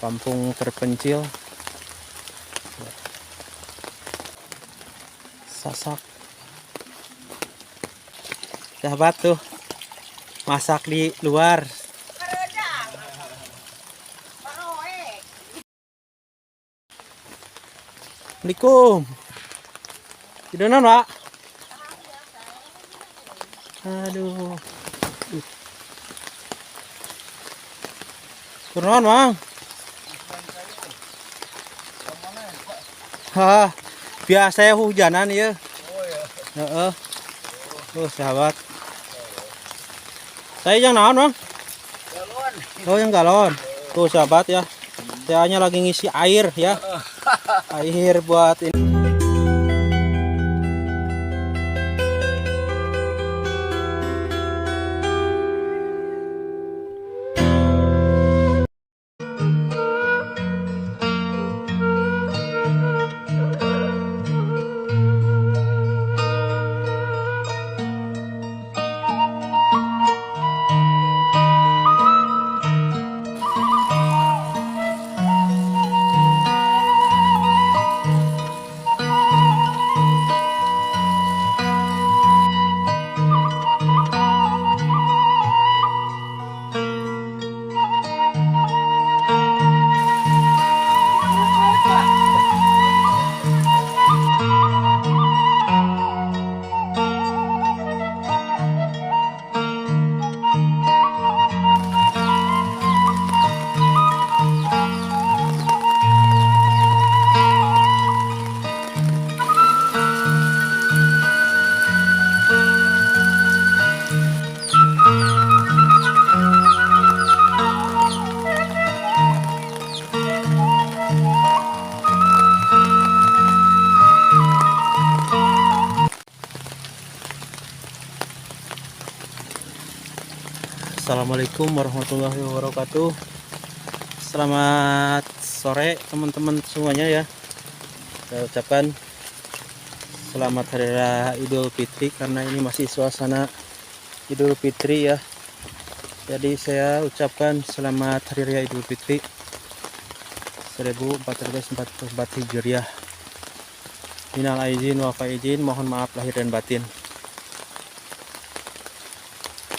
kampung terpencil. Sasak. Sahabat tuh masak di luar. Assalamualaikum. Tiduran, Pak? Aduh. Turun, Bang. Hah, biasa ya hujanan ya. Heeh. Tuh, sahabat. Saya yang naon, Bang? Galon. Oh, yang galon. Tuh, sahabat ya. Saya hanya lagi ngisi air ya. Air buat ini. Assalamualaikum warahmatullahi wabarakatuh. Selamat sore teman-teman semuanya ya. Saya ucapkan selamat hari raya Idul Fitri karena ini masih suasana Idul Fitri ya. Jadi saya ucapkan selamat hari raya Idul Fitri 1444 Hijriah. Minal aidin wal faizin, mohon maaf lahir dan batin.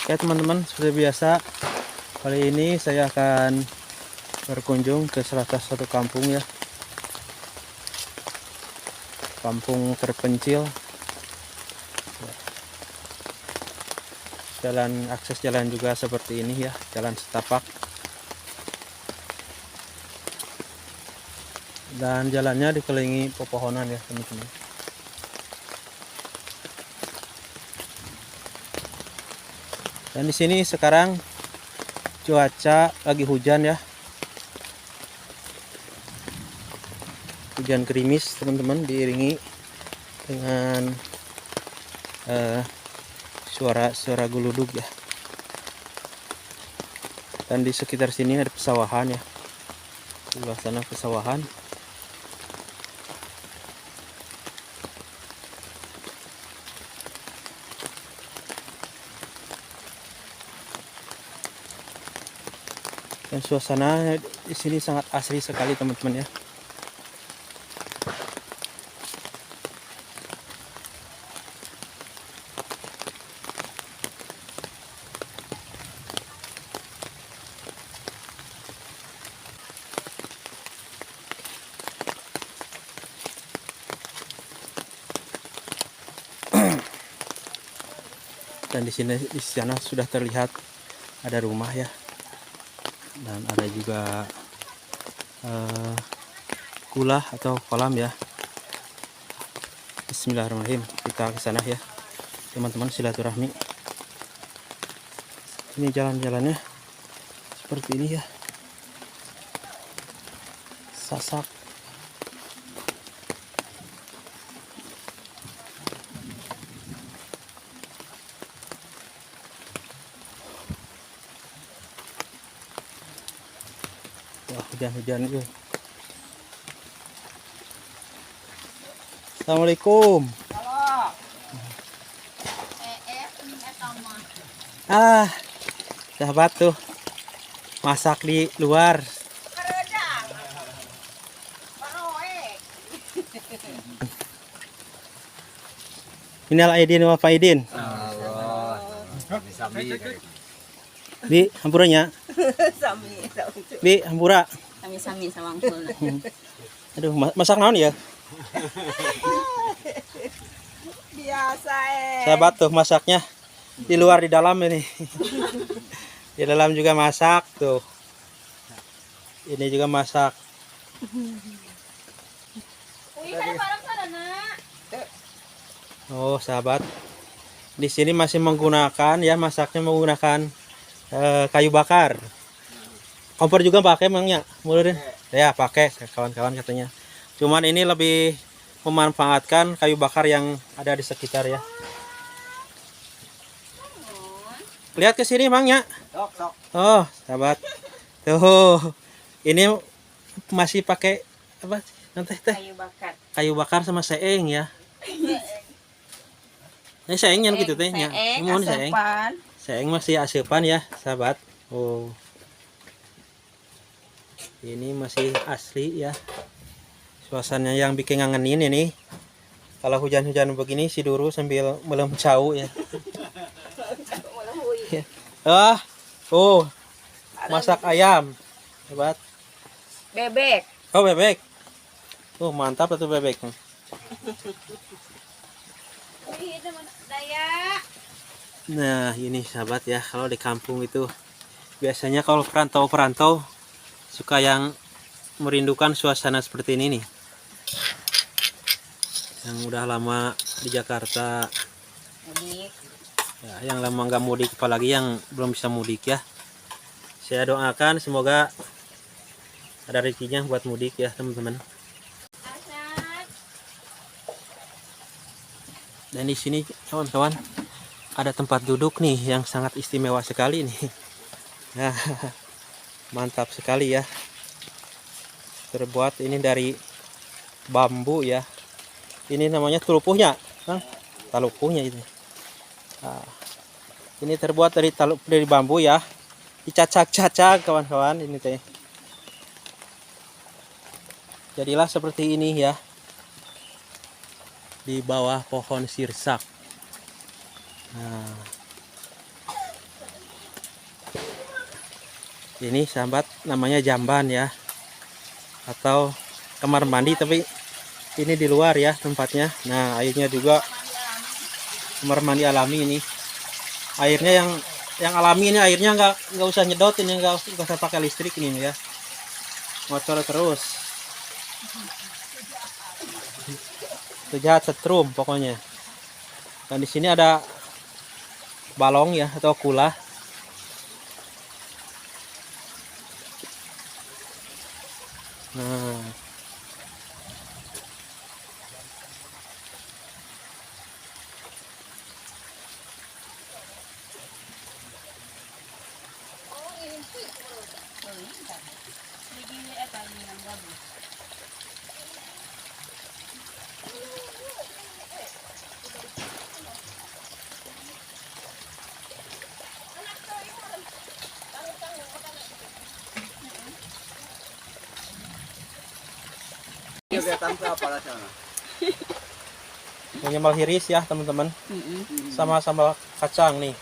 Oke teman-teman, seperti biasa kali ini saya akan berkunjung ke salah satu kampung ya, kampung terpencil. Akses jalan juga seperti ini ya, jalan setapak, dan jalannya dikelilingi pepohonan ya teman-teman. Dan di sini sekarang cuaca lagi hujan ya. Hujan gerimis teman-teman, diiringi dengan suara geludug ya. Dan di sekitar sini ada pesawahan ya. Sebelah sana pesawahan. Dan suasana di sini sangat asri sekali teman-teman ya. Dan di sana sudah terlihat ada rumah ya. Dan ada juga kulah atau kolam ya. Bismillahirrahmanirrahim, kita ke sana ya teman-teman, silaturahmi. Ini jalan-jalannya seperti ini ya. Sasak. Wah, hujan-hujan itu. Assalamualaikum. Sahabat tuh masak di luar. Minal aidin wal faidin. Allah. Sami. Bi, hampuranya. Sami. Bi, hampura. Sami sama angsulna. Aduh, masak naon ya? Biasa Sahabat tuh masaknya di luar di dalam ini. Di dalam juga masak tuh. Ini juga masak. Oh, sahabat. Di sini masih menggunakan ya, masaknya menggunakan kayu bakar. Kompor juga pakai emangnya? Mulurin. Ya, pakai kawan-kawan katanya. Cuman ini lebih memanfaatkan kayu bakar yang ada di sekitar ya. Lihat ke sini emangnya. Oh, sahabat. Tuh. Ini masih pakai apa? Nanti teh. kayu bakar. Kayu bakar sama seeng ya. Ini seengnya gitu teh nya. Mohon seeng. Seeng masih asupan ya, sahabat. Oh. Ini masih asli ya. Suasananya yang bikin ngangenin ini. Kalau hujan-hujan begini si Duru sambil melemcau ya. Oh, masak ayam. Hebat. Bebek. Oh, bebek. Oh, mantap itu bebek. Nah, ini sahabat ya, kalau di kampung itu biasanya kalau perantau-perantau suka yang merindukan suasana seperti ini nih. Yang udah lama di Jakarta, ya, yang lama nggak mudik, apalagi yang belum bisa mudik ya. Saya doakan semoga ada rezekinya buat mudik ya teman-teman. Dan di sini kawan-kawan ada tempat duduk nih yang sangat istimewa sekali nih. Nah, mantap sekali ya. Terbuat ini dari bambu ya. Ini namanya talupuhnya, talupuhnya ini. Nah, ini terbuat dari bambu ya. Dicacak-cacak kawan-kawan ini teh. Jadilah seperti ini ya. Di bawah pohon sirsak. Nah, ini sahabat namanya jamban ya, atau kamar mandi, tapi ini di luar ya tempatnya. Nah, airnya juga kamar mandi alami ini. Airnya yang alami ini, airnya nggak usah nyedot ini, nggak usah pakai listrik ini ya, ngocor terus. Sejahat setrum pokoknya. Dan di sini ada balong ya atau kula. Nah, menyambal hiris ya teman-teman, sama sambal kacang nih.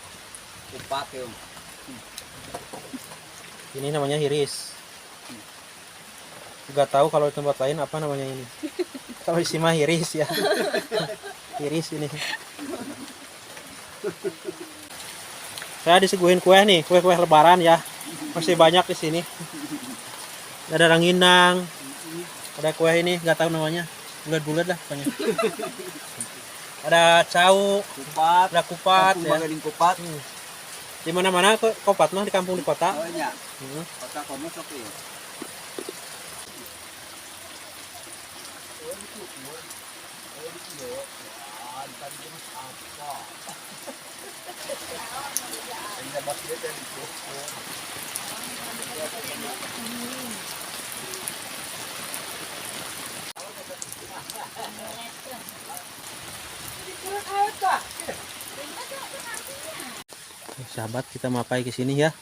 Ini namanya hiris. Gak tahu kalau di tempat lain apa namanya ini. Kalau di sini mah hiris ya. Hiris ini. Saya disuguhin kue nih, kue-kue lebaran ya. Masih banyak di sini. Ada ranginang. Ada kue ini, nggak tahu namanya. Bulat-bulat lah pokoknya. Ada cau, ada kupat ya. Di mana-mana kopat mah di kampung di kota. Oh iya. Kota kono sok ya. Sahabat, kita mapai ke sini ya,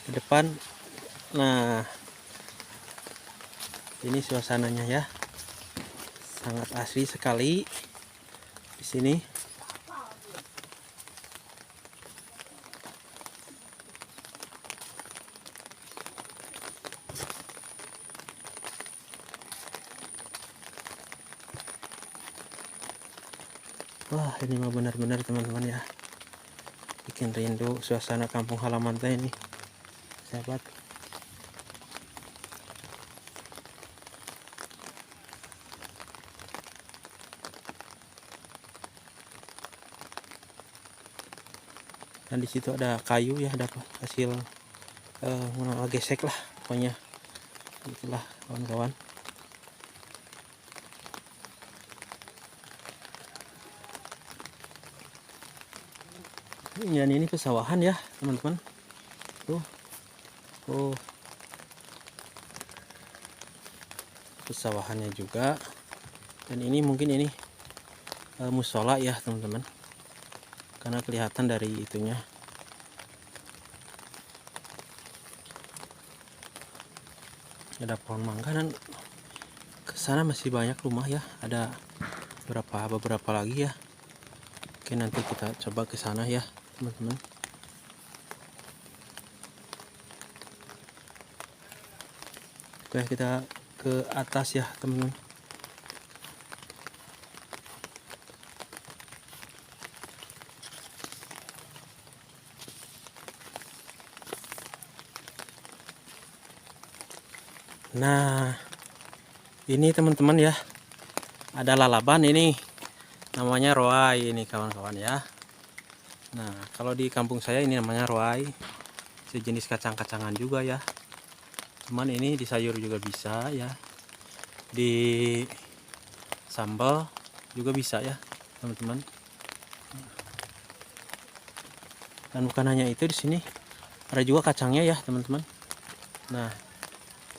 ke depan. Nah, ini suasananya ya, sangat asli sekali di sini. Wah, ini mah benar-benar teman-teman ya, bikin rindu suasana kampung halaman teh ini, sahabat. Dan di situ ada kayu ya, ada hasil gesek lah pokoknya, itulah kawan-kawan. Dan ini pesawahan ya teman-teman, tuh, oh, pesawahannya juga. Dan ini mungkin ini musola ya teman-teman, karena kelihatan dari itunya. Ada pohon mangga dan ke sana masih banyak rumah ya, ada beberapa lagi ya. Oke, nanti kita coba ke sana ya teman-teman. Oke, kita ke atas ya teman-teman. Nah, ini teman-teman ya, ada lalaban ini, namanya roai ini kawan-kawan ya. Nah, kalau di kampung saya ini namanya roai, sejenis kacang-kacangan juga ya. Cuman ini di sayur juga bisa ya, di sambal juga bisa ya teman-teman. Dan bukan hanya itu, di sini ada juga kacangnya ya teman-teman. Nah,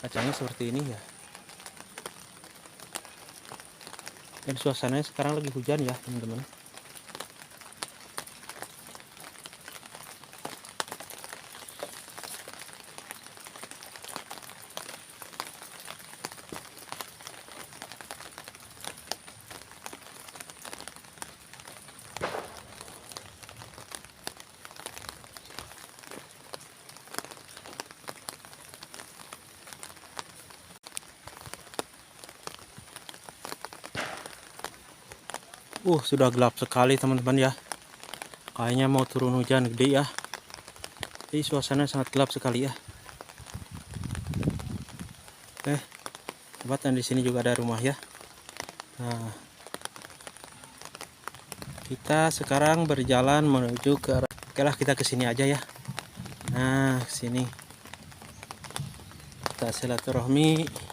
kacangnya seperti ini ya. Dan suasananya sekarang lagi hujan ya teman-teman. Sudah gelap sekali teman-teman ya. Kayaknya mau turun hujan gede ya. Jadi suasana sangat gelap sekali ya. Oke, sobat, dan di sini juga ada rumah ya. Nah, kita sekarang berjalan menuju ke arah. Oke lah, kita ke sini aja ya. Nah, ke sini. Kita silaturahmi.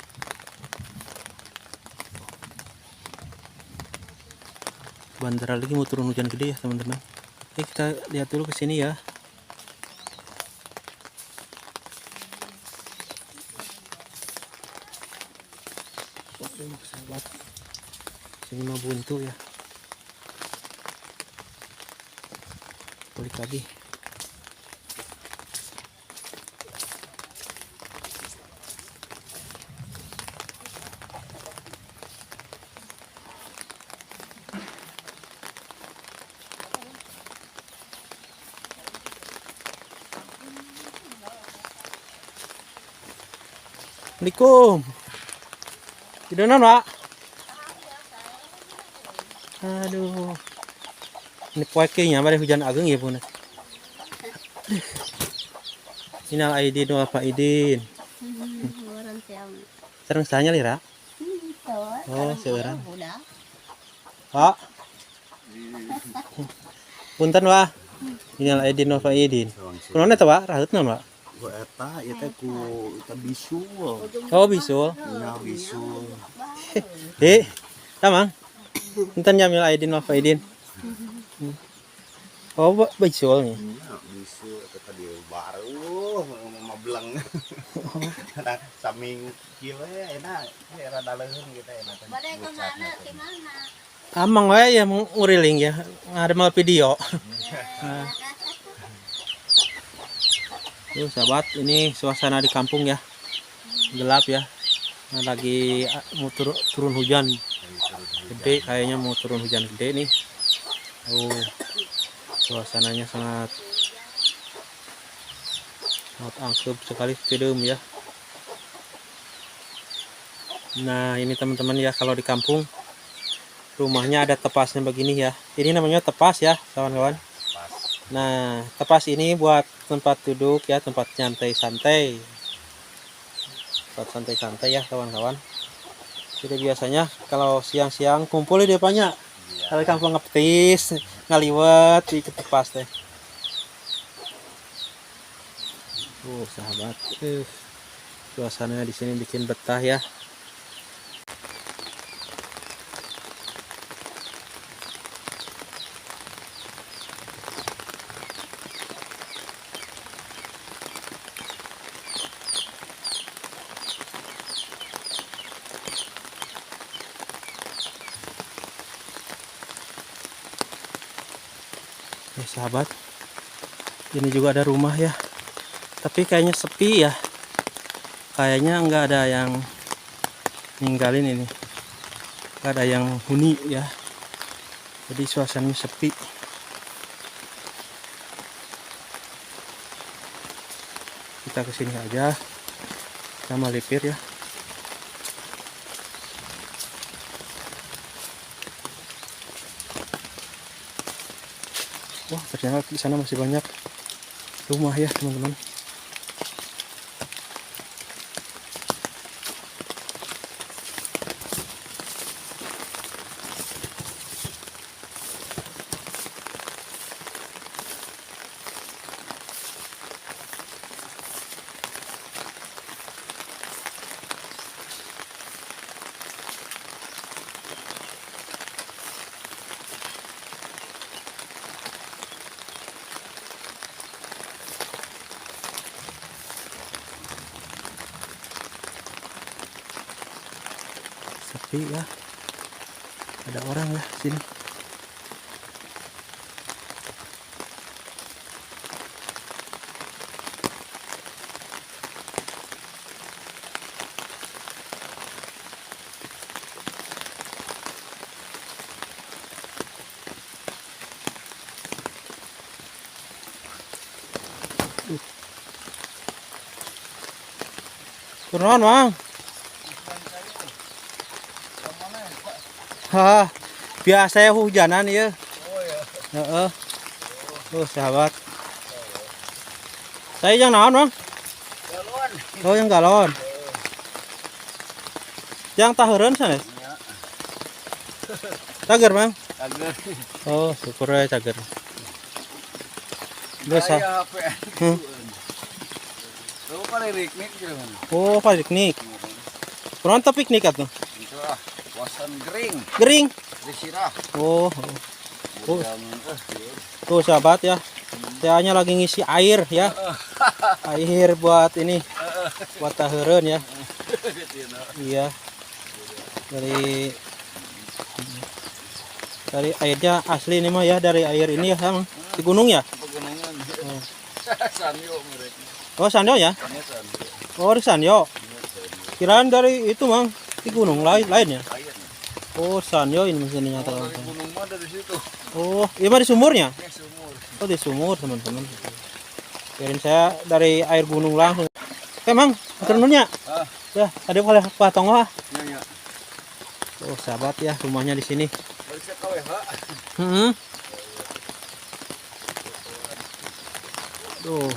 Bentar lagi mau turun hujan gede ya teman-teman. Kita lihat dulu ke sini ya. Sahabat, sini mah buntu ya. Balik lagi. Assalamualaikum. Gidonan, Pak? Aduh. Ini poeknya pada hujan ageng ya, Bun. Minal aidin wal faidin. Serang sanya lira? Oh, seorang. Pak. Punten, Pak. Minal aidin wal faidin. Kunaon eta, Pak? Raheut naon, Pak? Ku eta ieu teh ku eta bisul. Oh, bisul. Nya bisul. Tamang. Punten ya minal aidin wal faidin. Oh, bisul nih. Nya bisul eta tadi baru mableng. Nah, saming kieu enak, rada leuheung gitu enak. Bade kemana? Gimana? Amang we ya nguriling ya. Ngademel video. Tuh sahabat, ini suasana di kampung ya, gelap ya. Nah, lagi mau turun hujan gede, kayaknya mau turun hujan gede nih. Suasananya sangat angkup sekali, tidum ya. Nah, ini teman-teman ya, kalau di kampung rumahnya ada tepasnya begini ya. Ini namanya tepas ya kawan-kawan. Pas. Nah, tepas ini buat tempat duduk ya, tempat santai-santai. Tempat santai-santai ya kawan-kawan. Jadi biasanya kalau siang-siang kumpul di depannya. Iya. Kalau kampung ngepetis, ngaliwat di tepas teh. Sahabat. Suasananya di sini bikin betah ya. Sahabat, ini juga ada rumah ya, tapi kayaknya sepi ya, kayaknya nggak ada yang ninggalin ini, nggak ada yang huni ya, jadi suasananya sepi. Kita kesini aja, kita melipir ya. Wah, ternyata di sana masih banyak rumah ya teman-teman. Sepi ya, ada orang ya sini. Turun bang. Hah, biasa ya hujanan ya. Oh ya. Heeh. Sahabat. Saya yang naon bang? Galon. Oh yang galon. Yang tahuran sana. Cager bang. Agar. Oh syukur ya cager. Biasa. Saya HP. Tuh kali piknik gitu. Oh piknik. Kurang piknik atuh. Itu ah, wasan gering. Gering. Disirah. Oh. Oh. Iya. Tuh sahabat ya. Saya hanya lagi ngisi air ya. Air buat ini. Buat tahuran ya. Iya. Dari airnya asli ini mah ya, dari air ini ya, Bang. Di gunung ya? Pegunungan. Oh. Sanyo mereka. Oh, Sanyo ya? Ini sanyo. Oh, di Sanyo. Kirain dari itu, Bang. Di gunung lainnya. Air. Oh, Sanyo ini mesinnya Dari teman-teman. gunung mah dari situ. Oh, ini mah di sumurnya? Ya sumur. Oh, di sumur, teman-teman. Kirain saya dari air gunung langsung. Oke, Bang. Turunnya. Ah, Ya, ada boleh patong lah. ya ya. Oh, sahabat ya, rumahnya di sini. Bisa KWH. Hmm. Tuh.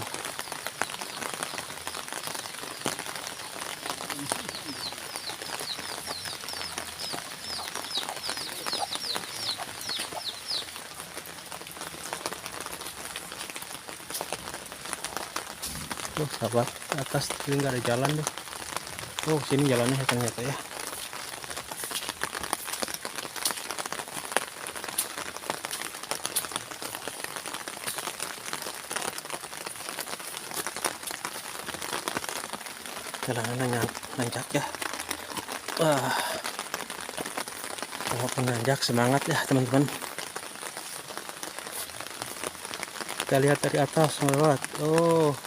Tuh, sahabat, atas ini nggak ada jalan deh. Oh, sini jalannya ternyata ya. Jalannya nanjak ya. Wah, walaupun nanjak semangat ya teman-teman. Kita lihat dari atas, sahabat. Oh,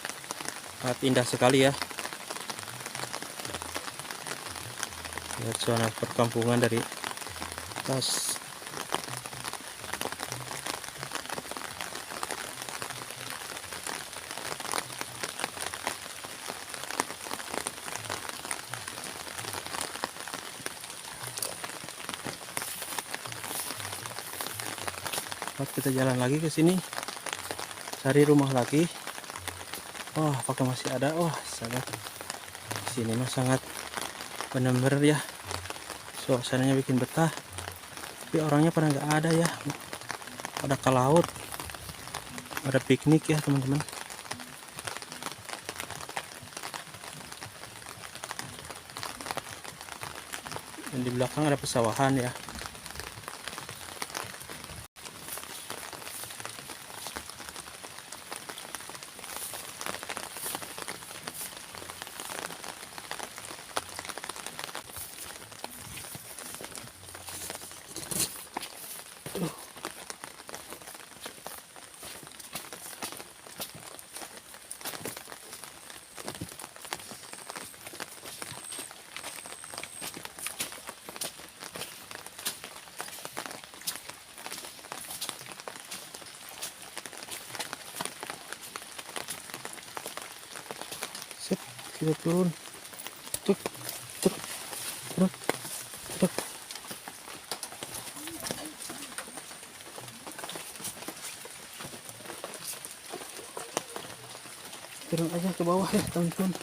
sangat indah sekali ya. Lihat suasana perkampungan dari atas. sahabat, kita jalan lagi ke sini cari rumah lagi. Wah, apakah masih ada? Wah, sahabat, sini mah sangat benar-benar ya, suasananya bikin betah, tapi orangnya pada nggak ada ya, pada ke laut, pada piknik ya teman-teman. Dan di belakang ada pesawahan ya. Sip, kita turun. Cuk, cuk, cuk, cuk. Turun aja ke bawah ya teman-teman.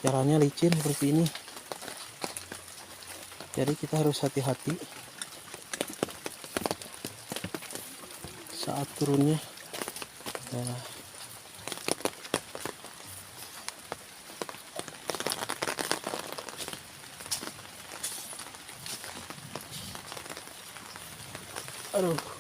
Jalannya licin seperti ini, jadi kita harus hati-hati saat turunnya. Nah, aduh.